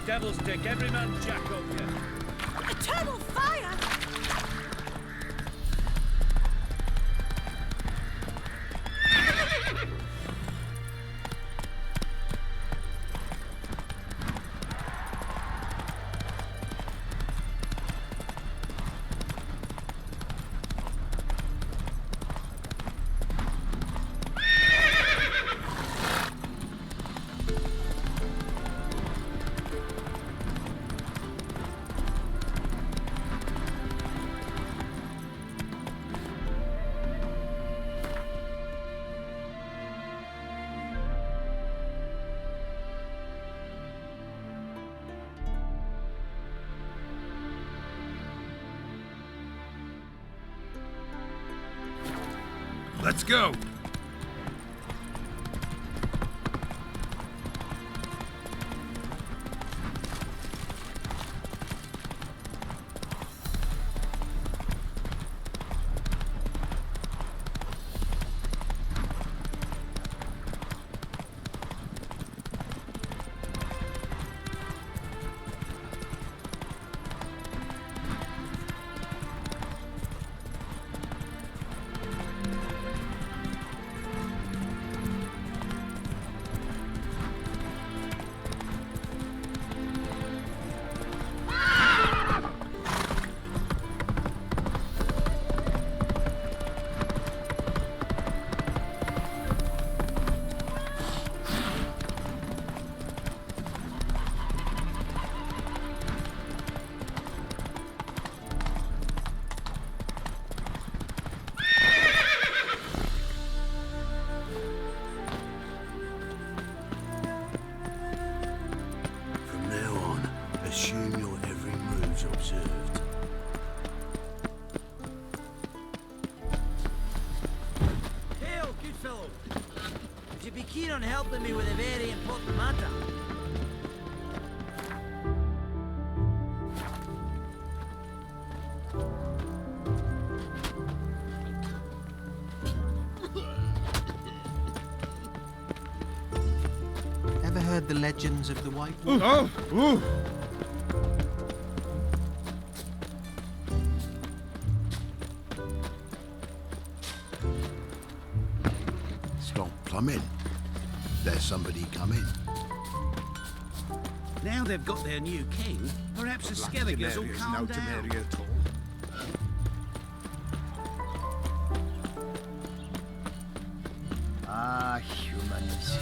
Devil's Dick, every man jack up here. Eternal fire! Let's go! Assume your every move's observed. Hail, good fellow. Would you be keen on helping me with a very important matter? Ever heard the legends of the White Wolf? Oh! Stop plumbing. There's somebody coming. Now they've got their new king, perhaps the Skerrigas will calm down. Ah, humans.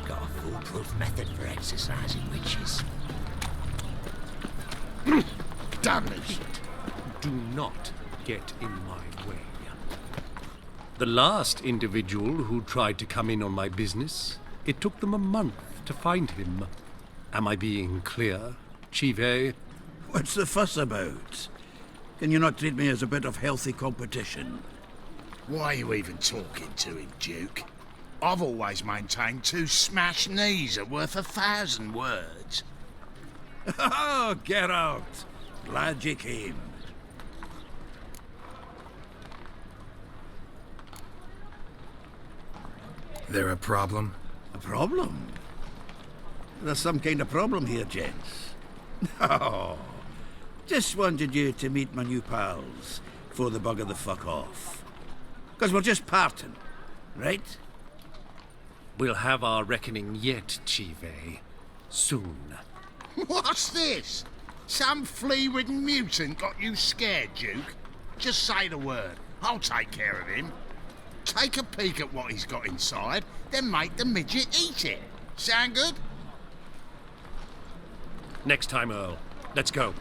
Got a foolproof method for exercising witches. Damnation! Do not get in my way. The last individual who tried to come in on my business, it took them a month to find him. Am I being clear, Chivay? What's the fuss about? Can you not treat me as a bit of healthy competition? Why are you even talking to him, Duke? I've always maintained 2 smashed knees are worth 1,000 words. Oh, get out! Glad you came. There a problem? A problem? There's some kind of problem here, gents. No. Just wanted you to meet my new pals before they bugger the fuck off. Because we're just parting, right? We'll have our reckoning yet, Chivay. Soon. What's this? Some flea-ridden mutant got you scared, Duke? Just say the word. I'll take care of him. Take a peek at what he's got inside, then make the midget eat it. Sound good? Next time, Earl. Let's go.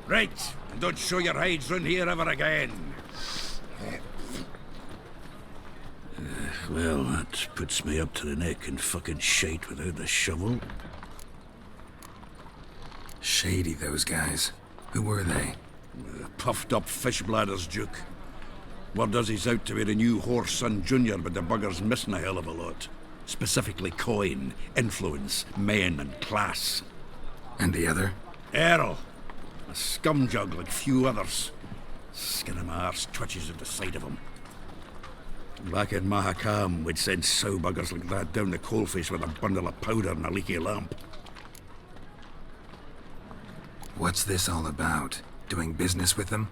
Right, and don't show your hides round here ever again. Well, that puts me up to the neck in fucking shite without a shovel. Shady, those guys. Who were they? Puffed up fish bladders, Duke. Word does he's out to be the new Horse Son Junior, but the bugger's missing a hell of a lot. Specifically coin, influence, men, and class. And the other? Earl. A scumjug like few others. Skin of my arse twitches at the sight of him. Back in Mahakam, we'd send sow buggers like that down the coalface with a bundle of powder and a leaky lamp. What's this all about? Doing business with them?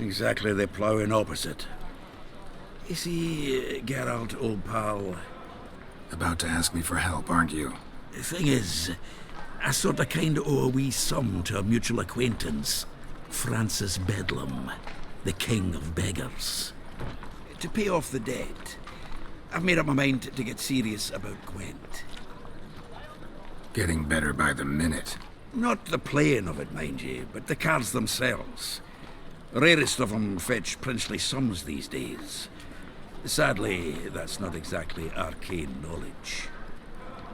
Exactly the ploughing opposite. You see, Geralt, old pal, About to ask me for help, aren't you? the thing is, I sort of kind of owe a wee sum to a mutual acquaintance, Francis Bedlam, the king of beggars. To pay off the debt, I've made up my mind to get serious about Gwent. Getting better by the minute. Not the playing of it, mind you, but the cards themselves. Rarest of them fetch princely sums these days. Sadly, that's not exactly arcane knowledge.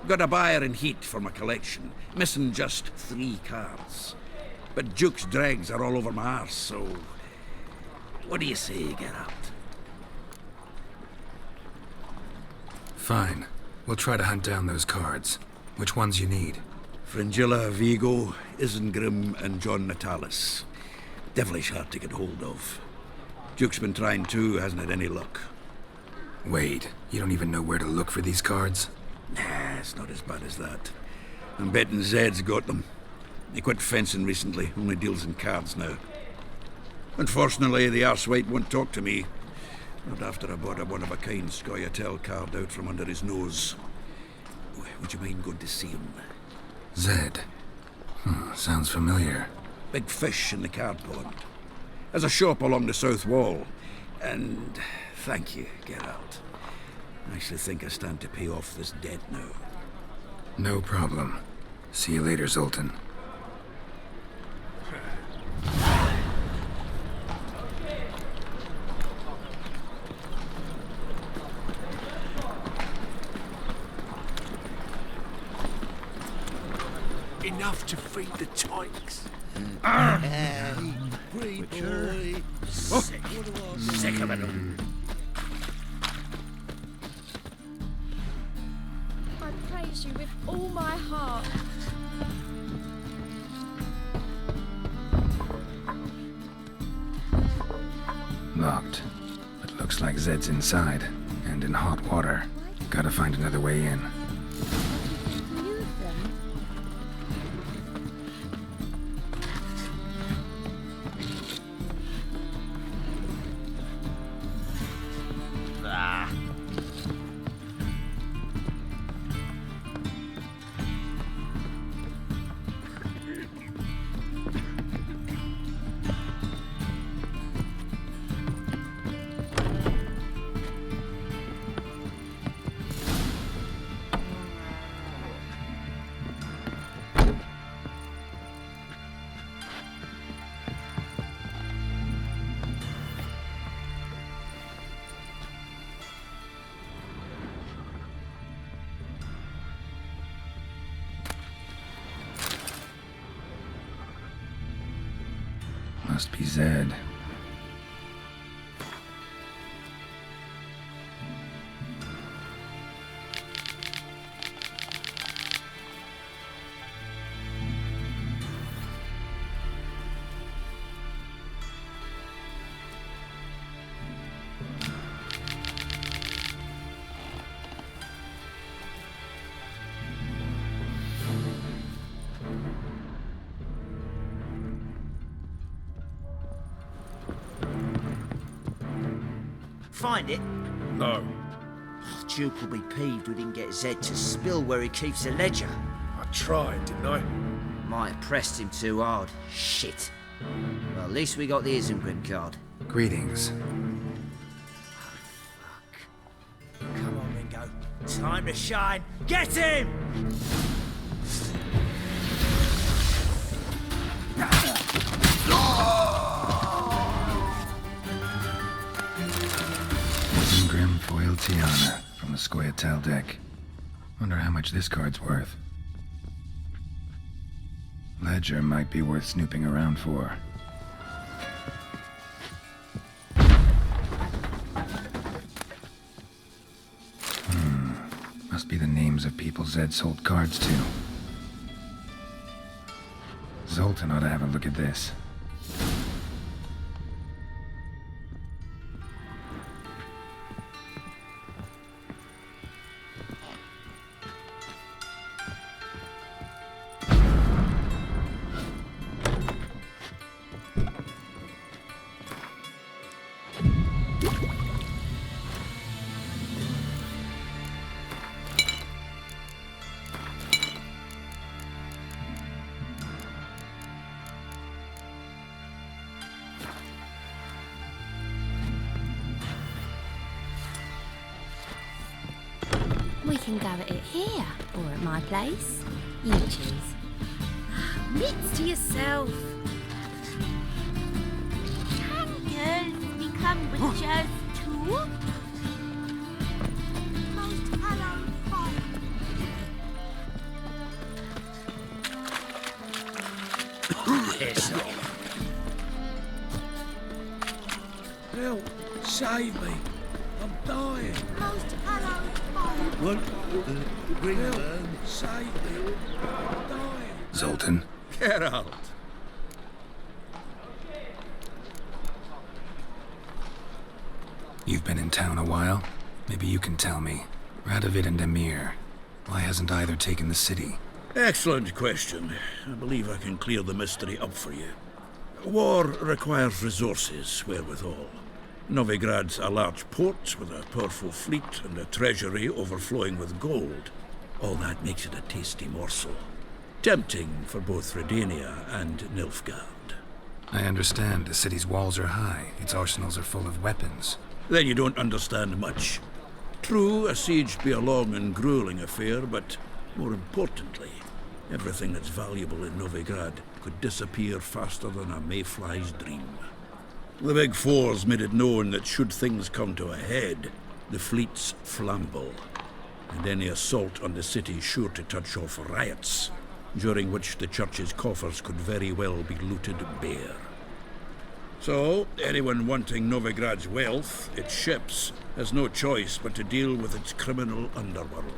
Got a buyer in heat for my collection, missing just 3 cards. But Duke's dregs are all over my arse, so... What do you say, Geralt? Fine. We'll try to hunt down those cards. Which ones you need? Fringilla, Vigo, Isengrim, and John Natalis. Devilish hard to get hold of. Duke's been trying too, hasn't had any luck. Wait, you don't even know where to look for these cards? Nah, it's not as bad as that. I'm betting Zed's got them. He quit fencing recently, only deals in cards now. Unfortunately, the arsewite won't talk to me. Not after I bought a one-of-a-kind Scoia'tael card out from under his nose. Would you mind going to see him? Zed. Sounds familiar. Big fish in the card pond. There's a shop along the south wall. And thank you, Geralt. I actually think I stand to pay off this debt now. No problem. See you later, Zoltan. Enough to feed the tykes. Great boy. Sick of it all. I praise you with all my heart. Locked. But looks like Zed's inside. And in hot water. Gotta find another way in. Few of them. Must be Zed. Find it? No. Duke will be peeved we didn't get Zed to spill where he keeps the ledger. I tried, didn't I? Might have pressed him too hard. Shit. Well, at least we got the Isengrim card. Greetings. Come on, Ringo. Time to shine. Get him! Isengrim Foil Tiana from the Scoia'tael deck. Wonder how much this card's worth. Ledger might be worth snooping around for. Must be the names of people Zed sold cards to. Zoltan ought to have a look at this. We can go at it here, or at my place. You choose. Mitts to yourself. Can girls become witches too? Most hello, fire. Help! Save me! I'm dying! Most hello, fire. What? Help! Save me! I'm dying! Zoltan? Get out. You've been in town a while? Maybe you can tell me. Radovid and Emir. Why hasn't either taken the city? Excellent question. I believe I can clear the mystery up for you. War requires resources wherewithal. Novigrad's a large port with a powerful fleet and a treasury overflowing with gold. All that makes it a tasty morsel. Tempting for both Redania and Nilfgaard. I understand the city's walls are high, its arsenals are full of weapons. Then you don't understand much. True, a siege be a long and grueling affair, but more importantly, everything that's valuable in Novigrad could disappear faster than a mayfly's dream. The Big Four's made it known that should things come to a head, the fleet's flammable, and any assault on the city sure to touch off riots, during which the church's coffers could very well be looted bare. So, anyone wanting Novigrad's wealth, its ships, has no choice but to deal with its criminal underworld.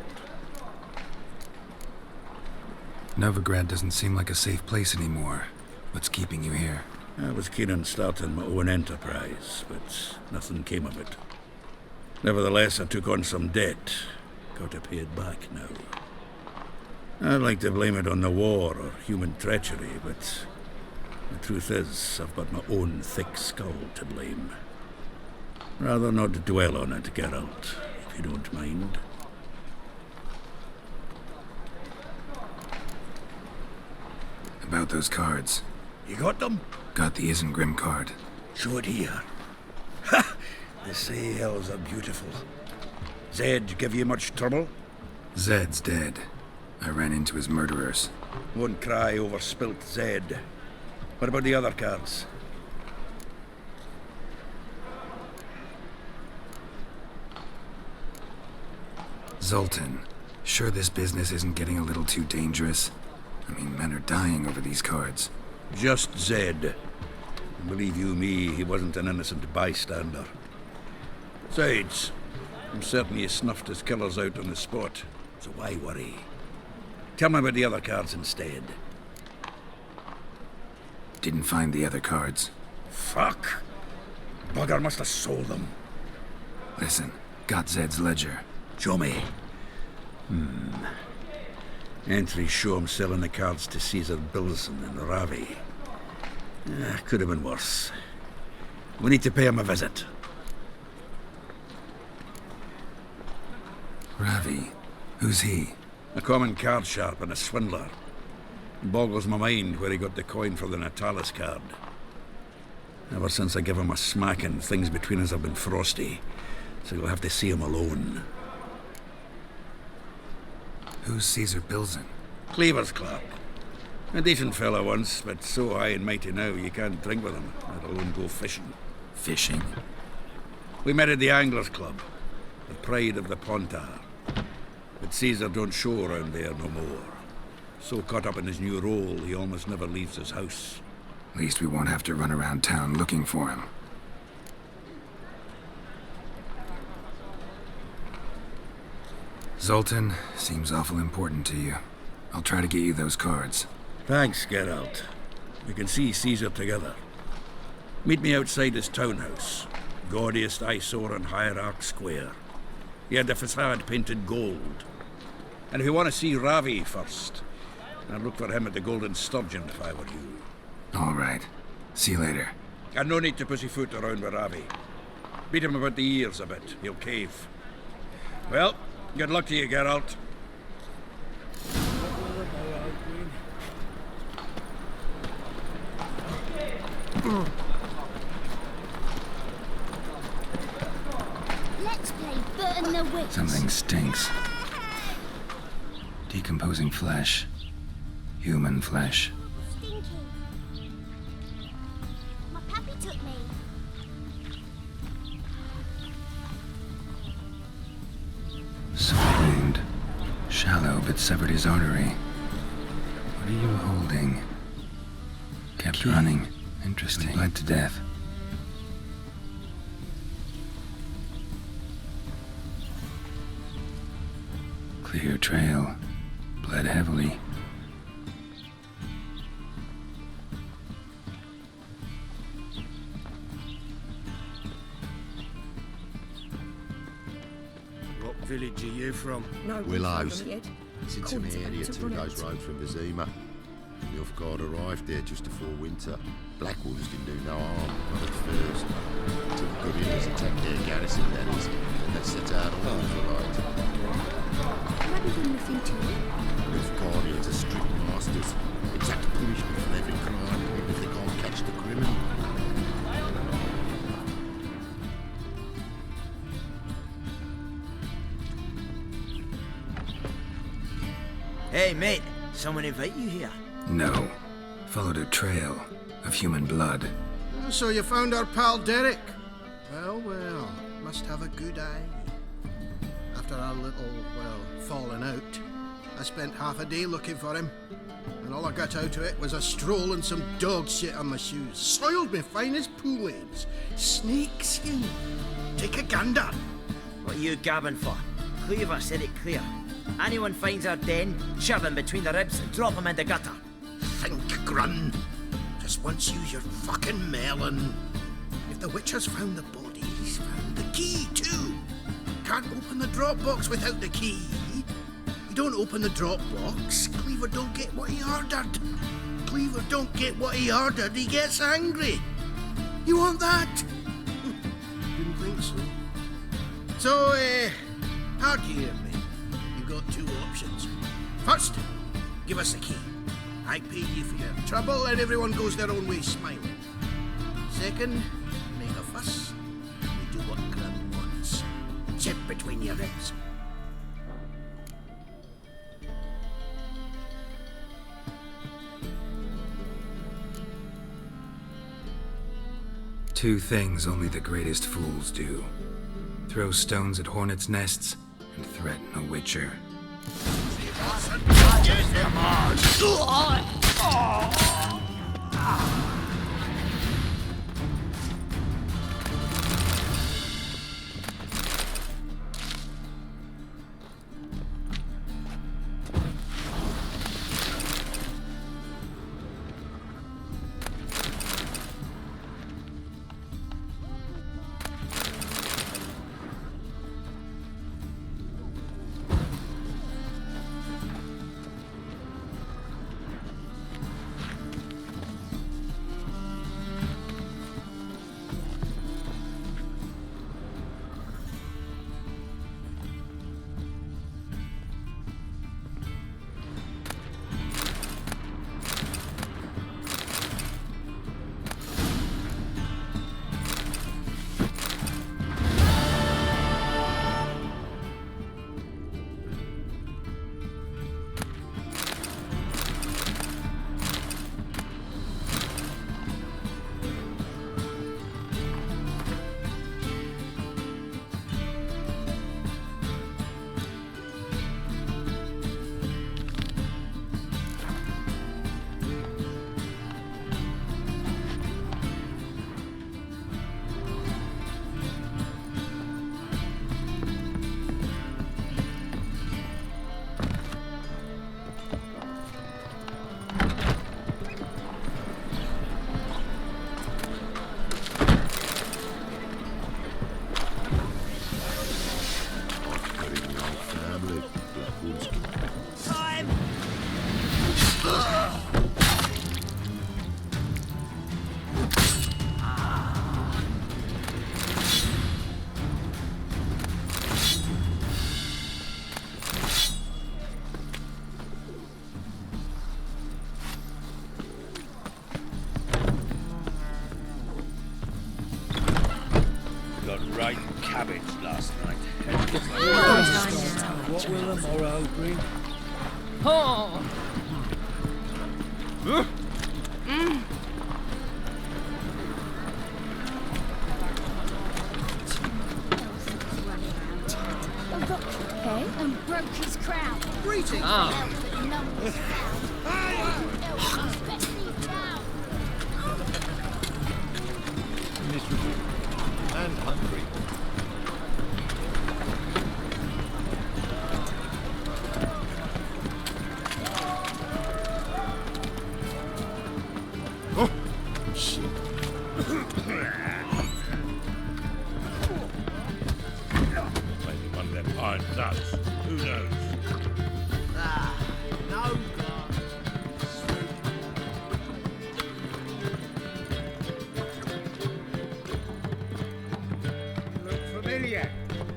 Novigrad doesn't seem like a safe place anymore. What's keeping you here? I was keen on starting my own enterprise, but nothing came of it. Nevertheless, I took on some debt. Got to pay it back now. I'd like to blame it on the war or human treachery, but the truth is, I've got my own thick skull to blame. Rather not dwell on it, Geralt, if you don't mind. About those cards. You got them? Got the Isengrim card. Show it here. Ha! The sea elves are beautiful. Zed give you much trouble? Zed's dead. I ran into his murderers. Won't cry over spilt Zed. What about the other cards? Zoltan, sure this business isn't getting a little too dangerous? I mean, men are dying over these cards. Just Zed. And believe you me, he wasn't an innocent bystander. Besides, I'm certain he snuffed his killers out on the spot, so why worry? Tell me about the other cards instead. Didn't find the other cards. Fuck! Bugger must have sold them. Listen, got Zed's ledger. Show me. Entries show him selling the cards to Caesar Bilson and Ravi. Could have been worse. We need to pay him a visit. Ravi? Who's he? A common card sharp and a swindler. Boggles my mind where he got the coin for the Natalis card. Ever since I gave him a smacking, things between us have been frosty, so you'll have to see him alone. Who's Caesar Bilson? Cleaver's clerk. A decent fellow once, but so high and mighty now you can't drink with him, let alone go fishing. Fishing? We met at the Anglers Club, the pride of the Pontar. But Caesar don't show around there no more. So caught up in his new role, he almost never leaves his house. At least we won't have to run around town looking for him. Zoltan, seems awful important to you. I'll try to get you those cards. Thanks, Geralt. We can see Caesar together. Meet me outside his townhouse. Gaudiest eyesore in Hierarch Square. He had the facade painted gold. And if you want to see Ravi first, I'd look for him at the Golden Sturgeon if I were you. All right. See you later. And no need to pussyfoot around with Ravi. Beat him about the ears a bit. He'll cave. Well, good luck to you, Geralt. Let's play Burn the Witch. Something stinks. Decomposing flesh. Human flesh. Stinky. My puppy took me. Sword wound. Shallow, but severed his artery. What are you holding? Kept running. Interesting. Bled to death. Clear trail. Bled heavily. What village are you from? No, Willows. Ed. It's in Called some it area to 2 run days' out. road from Vizima. The off guard arrived there just before winter. Black Wolves didn't do no harm, not at first. Till the guerrillas attacked their garrison, that is, and they set out on all the right. Maybe done nothing to you. Those guardians are strict masters. Exact punishment for every crime, even if they can't catch the criminal. Hey, mate. Someone invite you here? No. Followed a trail of human blood. So you found our pal Derek? Well, well, must have a good eye. After our little, well, falling out, I spent half a day looking for him. And all I got out of it was a stroll and some dog shit on my shoes. Soiled me fine as pool-ades. Snake skin. Take a gander. What are you gabbing for? Cleaver said it clear. Anyone finds our den, shove him between the ribs and drop him in the gutter. Think, Grun. Just once use your fucking melon. If the witch has found the body, he's found the key too. Can't open the drop box without the key. You don't open the drop box, Cleaver don't get what he ordered. Cleaver don't get what he ordered, he gets angry. You want that? Didn't think so. So, hard hear me. You've got two options. First, give us the key. I pay you for your trouble and everyone goes their own way smiling. Second, make a fuss. We do what Grun wants. Sit between your ribs. Two things only the greatest fools do. Throw stones at hornets' nests and threaten a witcher. got right cabbage last night. What will the morrow bring? Oh. Okay, and broke his crown. Greetings. But none was found. Especially down. Miserable and hungry. Oh, shit. Maybe one of them iron thugs. Who knows? No, Look familiar.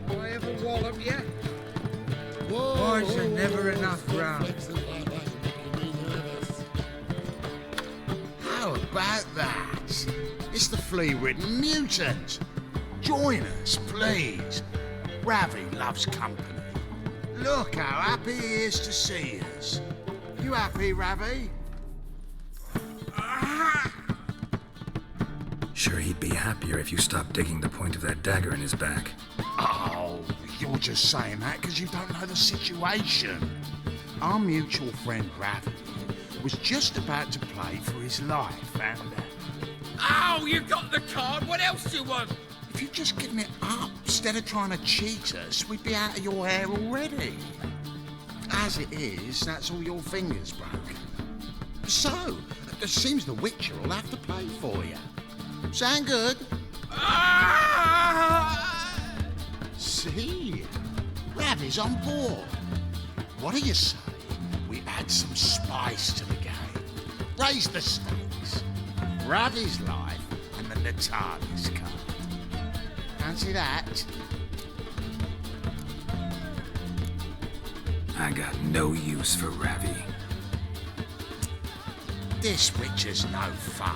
I ever wallop you? Whoa, Why is there never enough round? How about that? It's the flea-ridden mutant. Join us, please. Ravi loves company. Look how happy he is to see us. You happy, Ravi? Sure, he'd be happier if you stopped digging the point of that dagger in his back. Oh, you're just saying that because you don't know the situation. Our mutual friend Ravi was just about to play for his life and... Oh, you got the card. What else do you want? if you'd just given it up instead of trying to cheat us, we'd be out of your hair already. As it is, that's all your fingers broke. So, it seems the Witcher will have to play for you. Sound good? See? Ravi's on board. What do you say we add some spice to the game? Raise the stakes. Ravi's life and the Natalis card. Fancy that? I got no use for Ravi. This Witcher's no fun.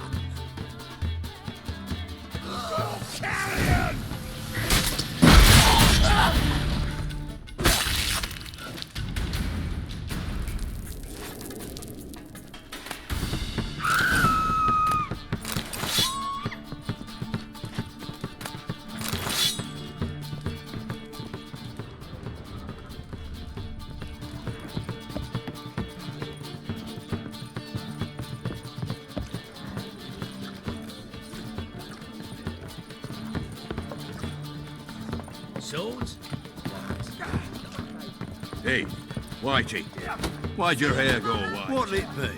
Swords? Hey, Whitey, why'd your hair go white? What'll it be?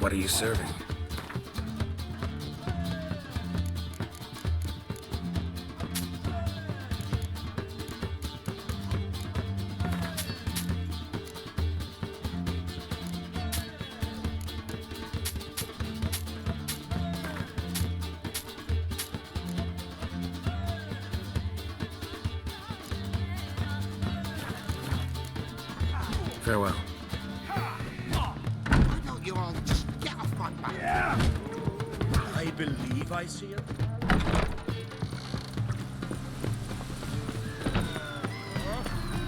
What are you serving? Farewell. Why don't you all just get off my back? I believe I see it.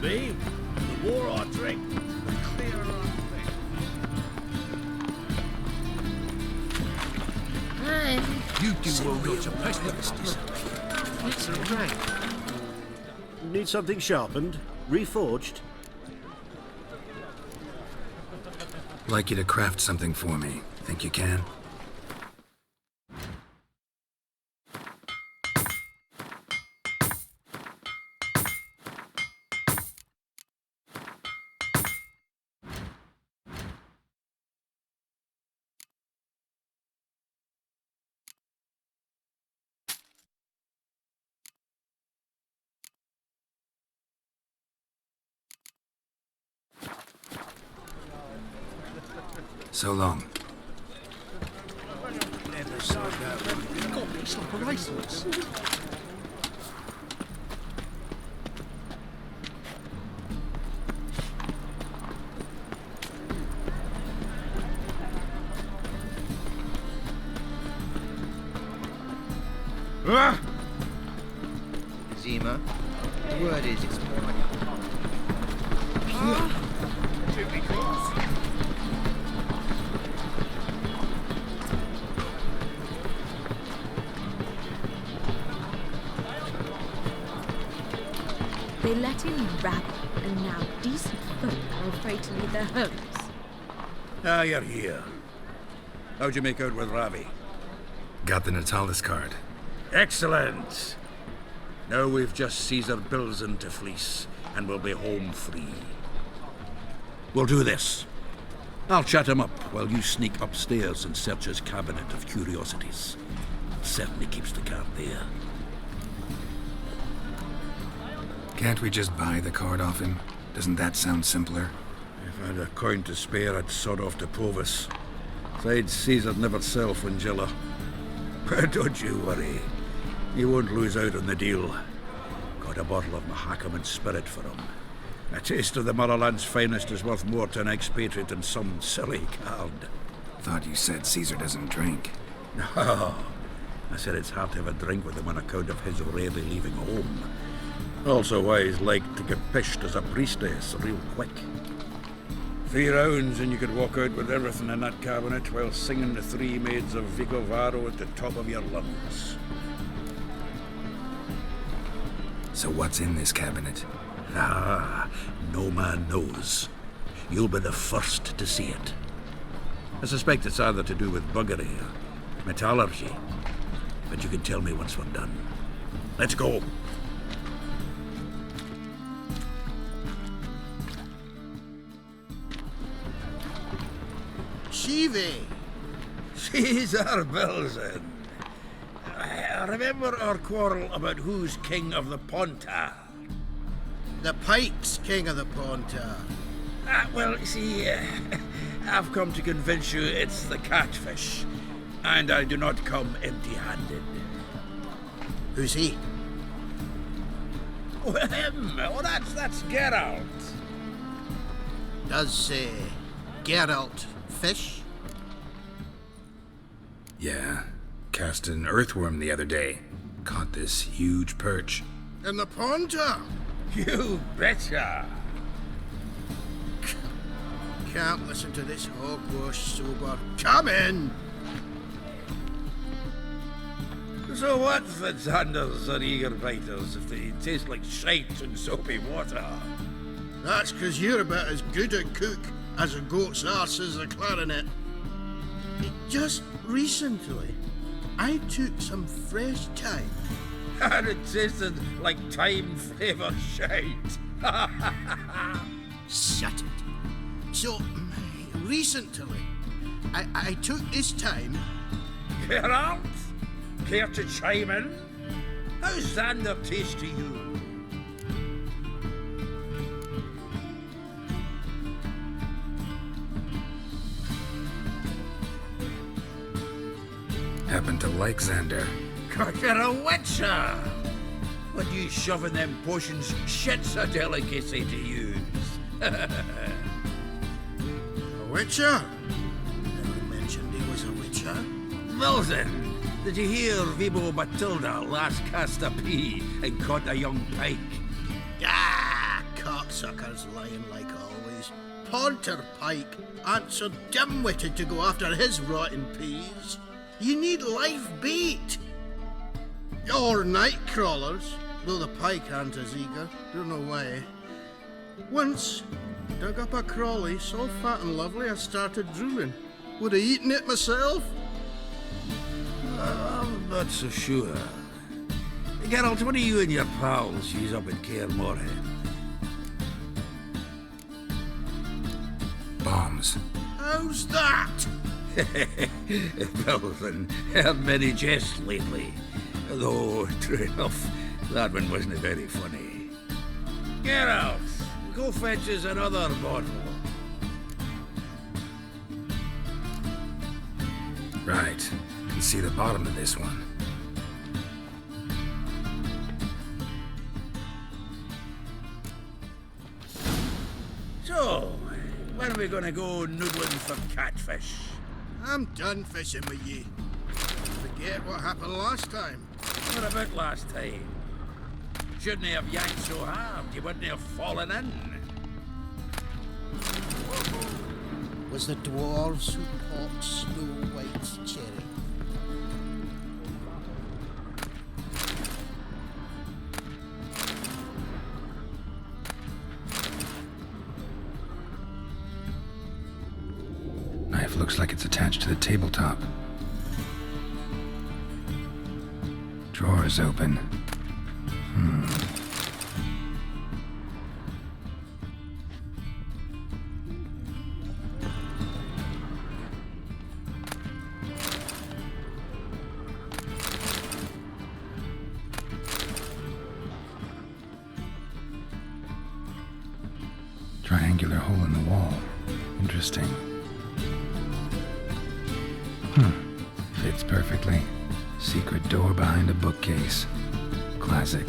Me? The war or drink? Clear our thing. You do well not to press this. It's a rank. Need something sharpened? Reforged? Like you to craft something for me. Think you can? So long. Never saw that one. Got me like a racehorse. Zima, the word is it's more like They let in rabble, and now decent folk are afraid to leave their homes. Ah, you're here. How'd you make out with Ravi? Got the Natalis card. Excellent. Now we've just Caesar Bilzen to fleece, and we'll be home free. We'll do this. I'll chat him up while you sneak upstairs and search his cabinet of curiosities. Certainly keeps the card there. Can't we just buy the card off him? Doesn't that sound simpler? If I had a coin to spare, I'd sod off to Provis. Besides, Caesar'd never sell Fringilla. But don't you worry. You won't lose out on the deal. Got a bottle of Mahakaman spirit for him. A taste of the motherland's finest is worth more to an expatriate than some silly card. Thought you said Caesar doesn't drink. No. I said it's hard to have a drink with him on account of his rarely leaving home. Also why he's like to get pished as a priestess real quick. 3 rounds and you could walk out with everything in that cabinet while singing the 3 maids of Vicovaro at the top of your lungs. So what's in this cabinet? Ah, no man knows. You'll be the first to see it. I suspect it's either to do with buggery or metallurgy. But you can tell me once we're done. Let's go. Chivay. Caesar Bilzen. I remember our quarrel about who's king of the Pontar. The Pike's king of the Pontar. Well, see, I've come to convince you it's the catfish. And I do not come empty-handed. Who's he? Oh, him. Oh, that's Geralt. Does, Geralt fish? Yeah. Cast an earthworm the other day. Caught this huge perch. In the Pontar? You betcha. Can't listen to this hogwash sober. Come in! So what's the Xanders or eager biters if they taste like shite and soapy water? That's 'cause you're about as good a cook as a goat's arse is a clarinet. Just recently, I took some fresh thyme. And it tasted like thyme-flavoured shite. Shut it. So, recently, I took this thyme. Geralt? Care to chime in? How's Xander taste to you? Happen to like Xander. You're a witcher! When you shoving them potions, shit's a delicacy to use. A witcher? Never mentioned he was a witcher. Bilzen, did you hear Vibo Matilda last cast a pea and caught a young pike? Ah, cocksuckers lying like always. Pontar Pike aren't so dim-witted to go after his rotten peas. You need live bait. Or night crawlers, though the pike aren't as eager. Don't know why. Once, dug up a crawly so fat and lovely I started drooling. Would have eaten it myself. I'm not so sure. Geralt, what do you and your pals use up in Kaer Morhen? Bombs. How's that? Bilzen, heard many jests lately. Though, true enough, that one wasn't very funny. Geralt, go fetch us another bottle. Right. Can see the bottom of this one. So, when are we gonna go noodling for catfish? I'm done fishing with ye. Forget what happened last time. clever about last time. Shouldn't have yanked so hard, you wouldn't have fallen in. Was the dwarves who popped Snow White's cherry? Knife looks like it's attached to the tabletop. Drawer is open. Triangular hole in the wall. Interesting. Fits perfectly. Secret door behind a bookcase. Classic.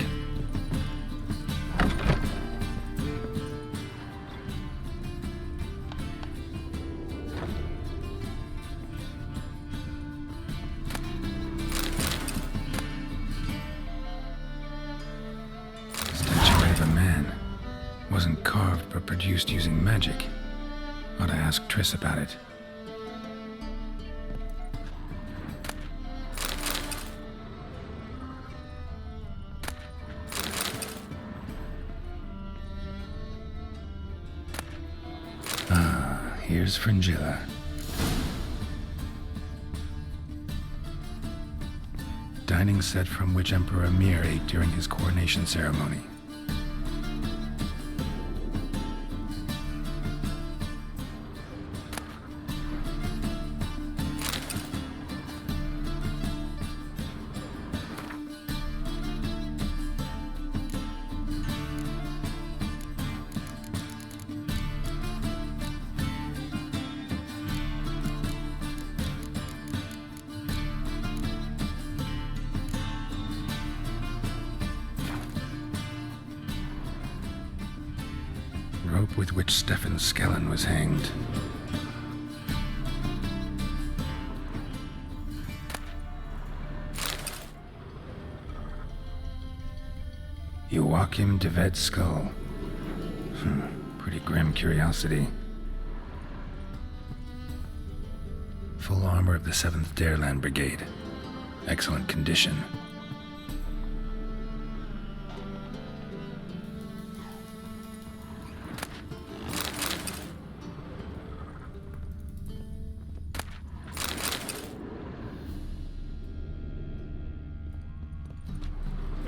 Statuette of a man. Wasn't carved but produced using magic. Ought to ask Triss about it. Here's Fringilla. Dining set from which Emperor Emir ate during his coronation ceremony. Rope with which Stefan Skellen was hanged. Joachim de Ved's skull. Pretty grim curiosity. Full armor of the 7th Dareland Brigade. Excellent condition.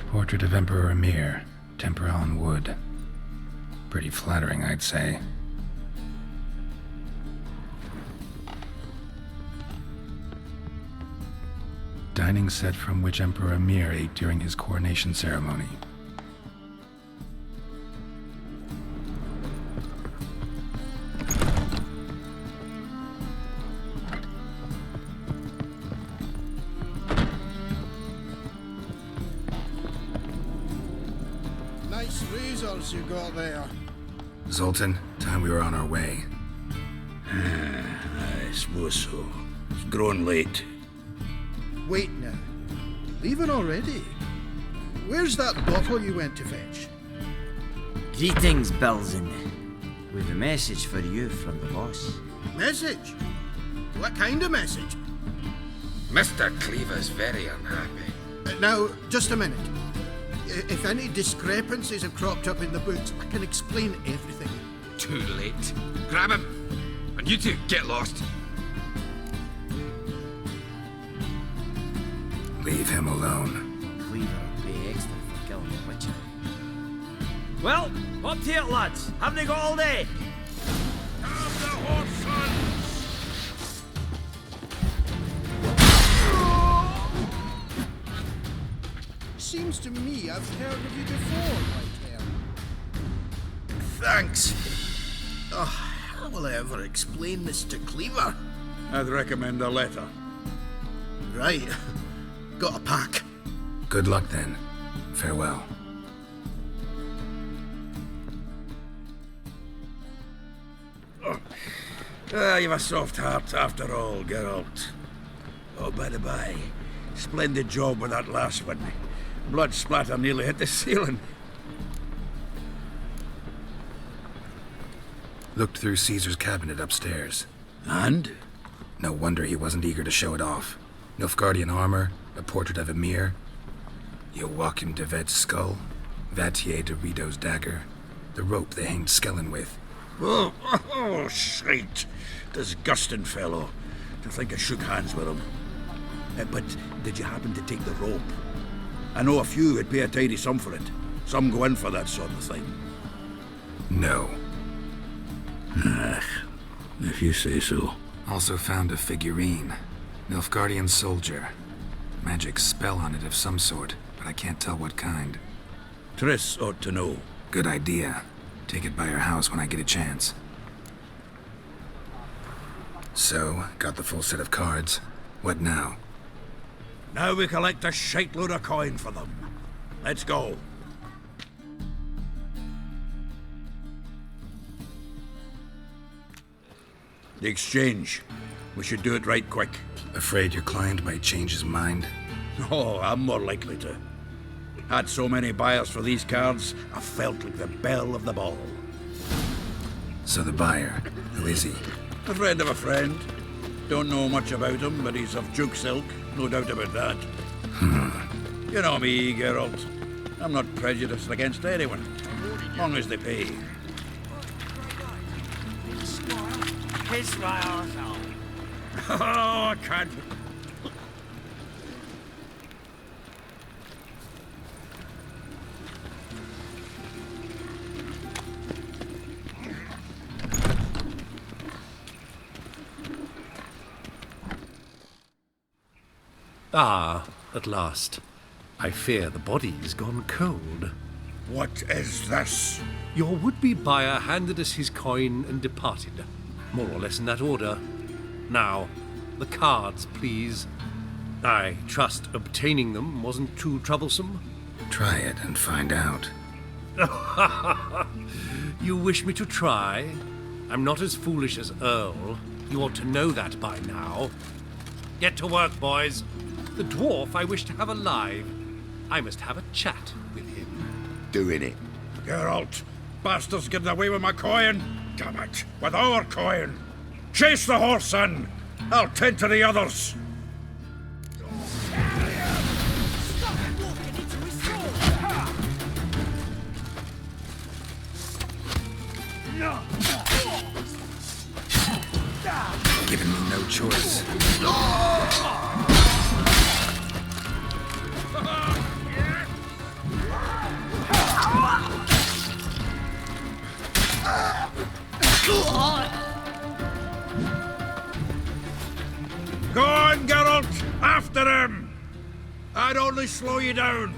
Portrait of Emperor Emir, temporal in wood. Pretty flattering, I'd say. Dining set from which Emperor Emir ate during his coronation ceremony. Nice razors you got there. Zoltan, time we were on our way. I suppose so. It's grown late. Wait now. Leaving already? Where's that bottle you went to fetch? Greetings, Belzen. We've a message for you from the boss. Message? What kind of message? Mr. Cleaver's very unhappy. Now, just a minute. If any discrepancies have cropped up in the books, I can explain everything. Too late. Grab him. And you two, get lost. Leave him alone. Cleaver will pay extra for killing the Witcher. Well, up to it, lads. Haven't they got all day? Have the horse, Seems to me I've heard of you before, Whitehair. Thanks. Oh, how will I ever explain this to Cleaver? I'd recommend a letter. Right. Got a pack. Good luck then. Farewell. You've a soft heart after all, Geralt. Oh, by the by, splendid job with that last one. Blood splatter nearly hit the ceiling. Looked through Caesar's cabinet upstairs. And? No wonder he wasn't eager to show it off. Nilfgaardian armor, a portrait of Emir, Joachim de Vet's skull, Vatier de Rideau's dagger, the rope they hanged Skellen with. Oh, shite. Disgusting fellow. To think I shook hands with him. But did you happen to take the rope? I know a few would pay a tidy sum for it. Some go in for that sort of thing. No. If you say so. Also found a figurine. Nilfgaardian soldier. Magic spell on it of some sort, but I can't tell what kind. Triss ought to know. Good idea. Take it by her house when I get a chance. So, got the full set of cards. What now? Now we collect a shiteload of coin for them. Let's go. The exchange. We should do it right quick. Afraid your client might change his mind? Oh, I'm more likely to. Had so many buyers for these cards, I felt like the belle of the ball. So the buyer, who is he? A friend of a friend. Don't know much about him, but he's of Duke's ilk, no doubt about that. You know me, Geralt. I'm not prejudiced against anyone, long as they pay. Kiss my arsehole. Oh, I can't. Ah, at last. I fear the body's gone cold. What is this? Your would-be buyer handed us his coin and departed. More or less in that order. Now, the cards, please. I trust obtaining them wasn't too troublesome. Try it and find out. You wish me to try? I'm not as foolish as Earl. You ought to know that by now. Get to work, boys. The dwarf I wish to have alive. I must have a chat with him. Doing it. Geralt, bastards getting away with my coin. Damn it, with our coin. Chase the horse in. I'll tend to the others. Giving me no choice. Go on, Geralt! After him! I'd only slow you down.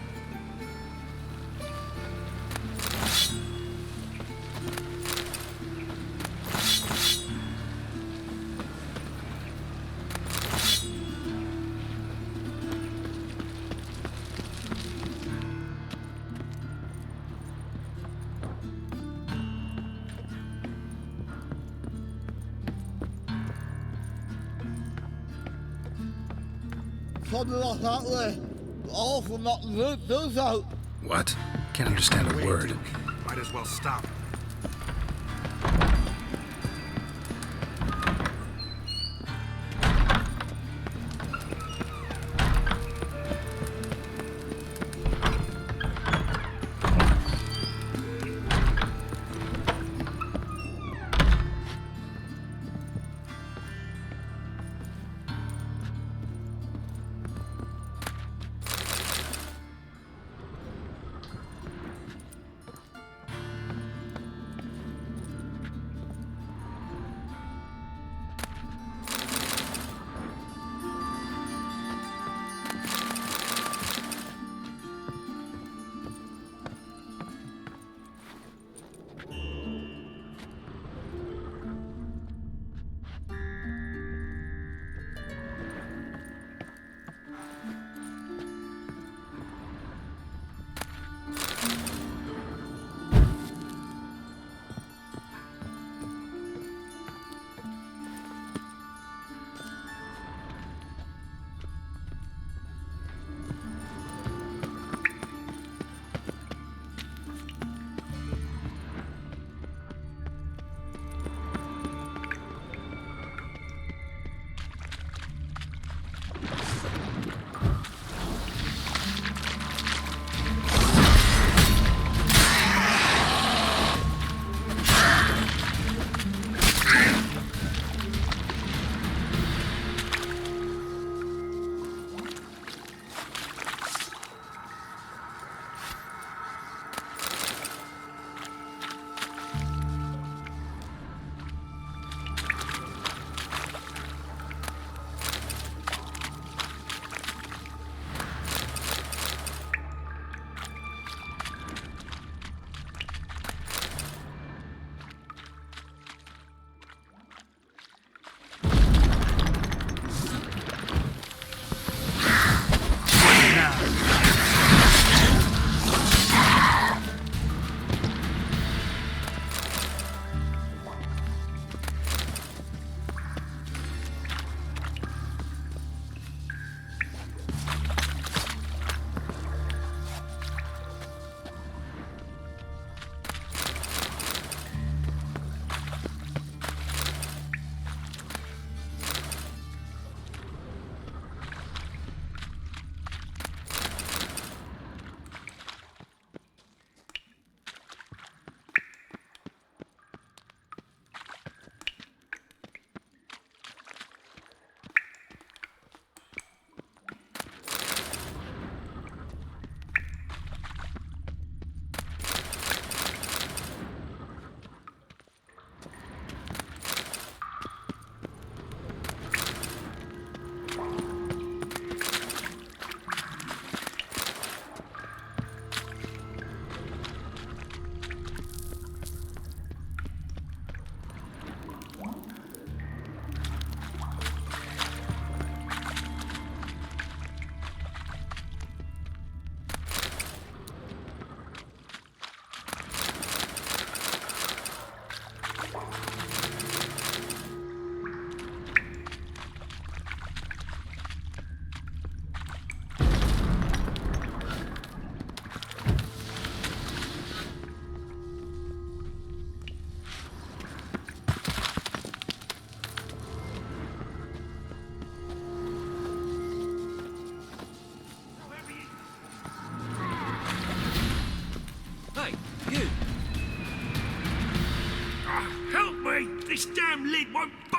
Something like that way. Awful not to do so. What? Can't understand a word. Might as well stop.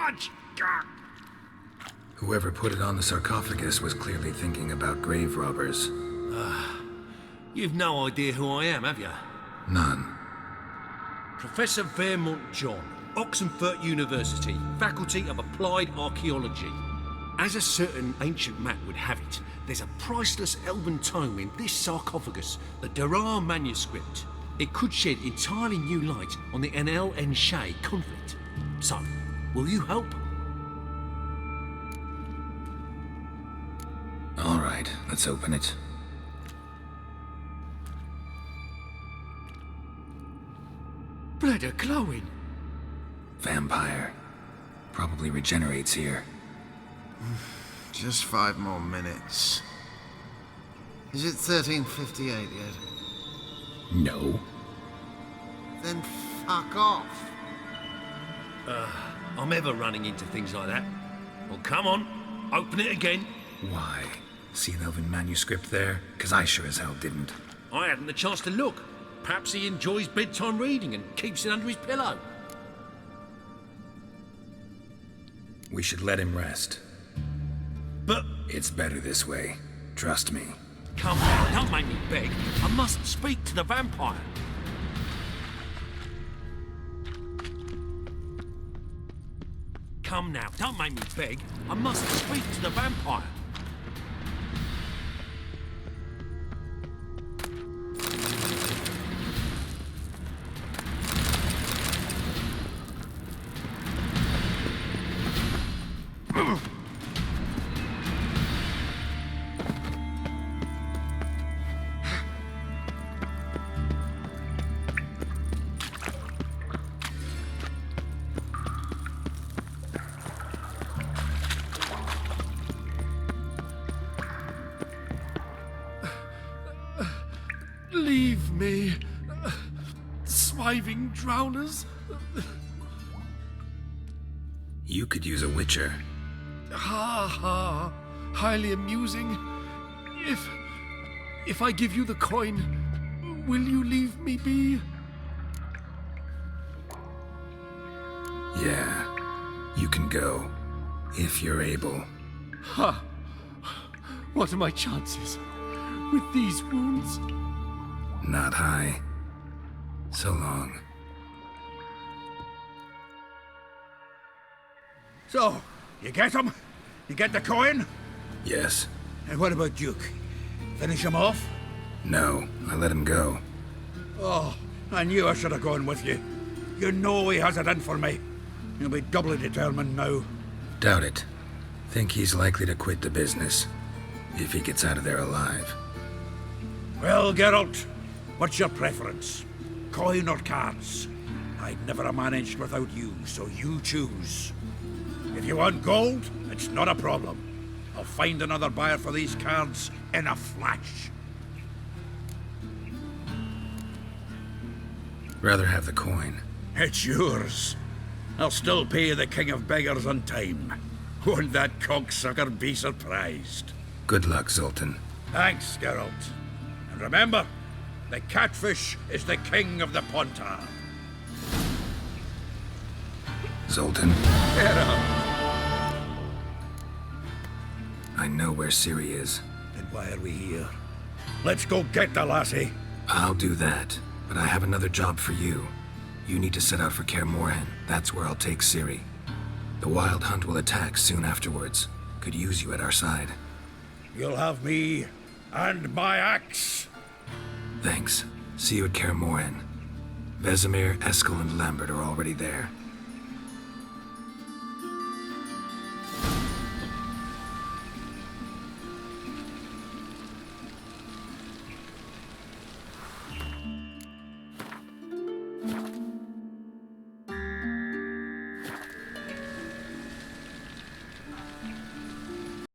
much! Gah. Whoever put it on the sarcophagus was clearly thinking about grave robbers. You've no idea who I am, have you? None. Professor Vermont John, Oxenford University, Faculty of Applied Archaeology. As a certain ancient map would have it, there's a priceless elven tome in this sarcophagus, the Durar manuscript. It could shed entirely new light on the Enel and Shay conflict. So, will you help? All right, let's open it. Blood are glowing. Vampire. Probably regenerates here. Just 5 more minutes. Is it 13:58 yet? No. Then fuck off. I'm ever running into things like that. Well, come on, open it again. Why? See an elven manuscript there? 'Cause I sure as hell didn't. I hadn't the chance to look. Perhaps he enjoys bedtime reading and keeps it under his pillow. We should let him rest. But... It's better this way. Trust me. Come on, don't make me beg. I must speak to the vampire. Come now, don't make me beg. I must speak to the vampire. Leave me, swiving drowners. You could use a witcher. Ha ha, highly amusing. If I give you the coin, will you leave me be? Yeah, you can go, if you're able. Ha! What are my chances with these wounds? Not high. So long. So, you get him? You get the coin? Yes. And what about Duke? Finish him off? No, I let him go. Oh, I knew I should have gone with you. You know he has it in for me. He'll be doubly determined now. Doubt it. Think he's likely to quit the business. If he gets out of there alive. Well, Geralt, what's your preference? Coin or cards? I'd never have managed without you, so you choose. If you want gold, it's not a problem. I'll find another buyer for these cards in a flash. Rather have the coin. It's yours. I'll still pay the King of Beggars on time. Won't that cocksucker be surprised? Good luck, Zoltan. Thanks, Geralt. And remember, the catfish is the king of the Pontar. Zoltan. Geralt. I know where Ciri is. Then why are we here? Let's go get the lassie. I'll do that, but I have another job for you. You need to set out for Kaer Morhen. That's where I'll take Ciri. The Wild Hunt will attack soon afterwards. Could use you at our side. You'll have me and my axe. Thanks. See you at Kaer Morhen. Vesemir, Eskel, and Lambert are already there.